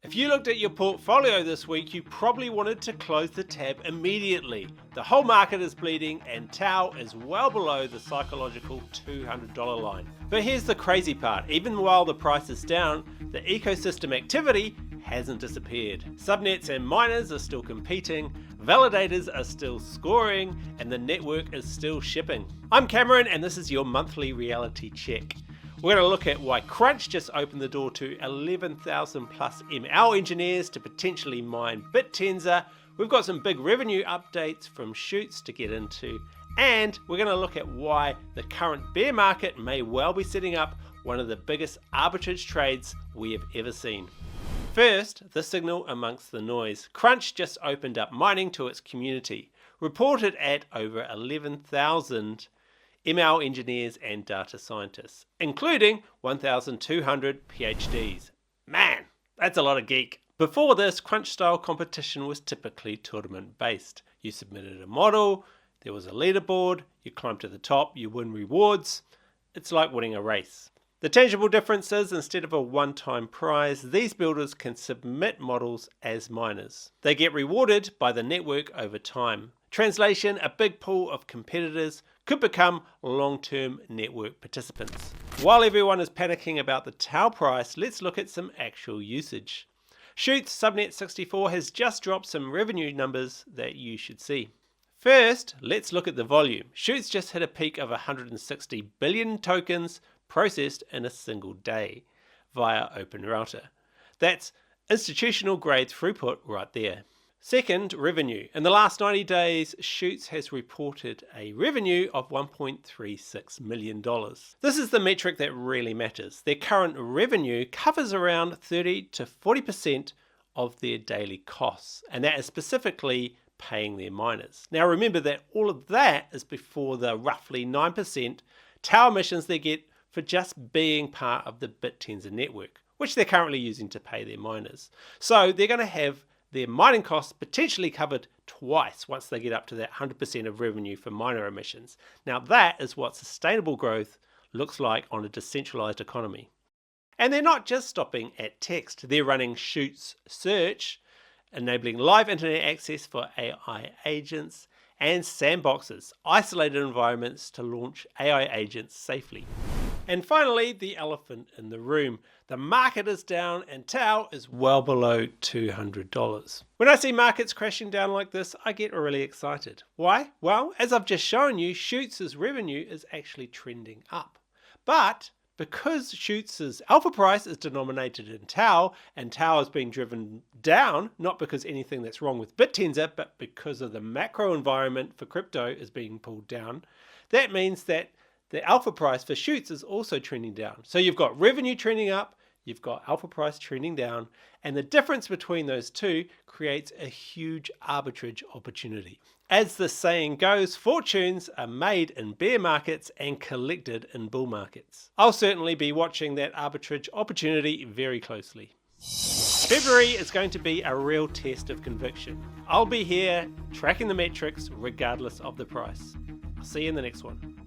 If you looked at your portfolio this week, you probably wanted to close the tab immediately. The whole market is bleeding and TAO is well below the psychological $200 line. But here's the crazy part, even while the price is down, the ecosystem activity hasn't disappeared. Subnets and miners are still competing, validators are still scoring, and the network is still shipping. I'm Cameron and this is your monthly reality check. We're going to look at why Crunch just opened the door to 11,000 plus ML engineers to potentially mine BitTenza. We've got some big revenue updates from Chutes to get into, and we're going to look at why the current bear market may well be setting up one of the biggest arbitrage trades we have ever seen. First, the signal amongst the noise. Crunch just opened up mining to its community, reported at over 11,000 ML engineers and data scientists, including 1,200 PhDs. Man, that's a lot of geek. Before this, Crunch-style competition was typically tournament-based. You submitted a model, there was a leaderboard, you climb to the top, you win rewards. It's like winning a race. The tangible difference is, instead of a one-time prize, these builders can submit models as miners. They get rewarded by the network over time. Translation, a big pool of competitors could become long-term network participants. While everyone is panicking about the TAO price, let's look at some actual usage. Chutes Subnet 64 has just dropped some revenue numbers that you should see. First, let's look at the volume. Chutes just hit a peak of 160 billion tokens processed in a single day via Open Router. That's institutional grade throughput right there. Second, revenue. In the last 90 days, Chutes has reported a revenue of $1.36 million. This is the metric that really matters. Their current revenue covers around 30 to 40% of their daily costs, and that is specifically paying their miners. Now remember that all of that is before the roughly 9% TAO emissions they get for just being part of the BitTenza network, which they're currently using to pay their miners. So they're going to have their mining costs potentially covered twice once they get up to that 100% of revenue for miner emissions. Now that is what sustainable growth looks like on a decentralized economy. And they're not just stopping at text, they're running Chutes Search, enabling live internet access for AI agents, and sandboxes, isolated environments to launch AI agents safely. And finally, the elephant in the room. The market is down and TAO is well below $200. When I see markets crashing down like this, I get really excited. Why? Well, as I've just shown you, Chutes' revenue is actually trending up. But because Chutes' alpha price is denominated in TAO, and TAO is being driven down, not because anything that's wrong with BitTenza, but because of the macro environment for crypto is being pulled down, that means that the alpha price for Chutes is also trending down. So you've got revenue trending up, you've got alpha price trending down, and the difference between those two creates a huge arbitrage opportunity. As the saying goes, fortunes are made in bear markets and collected in bull markets. I'll certainly be watching that arbitrage opportunity very closely. February is going to be a real test of conviction. I'll be here tracking the metrics regardless of the price. I'll see you in the next one.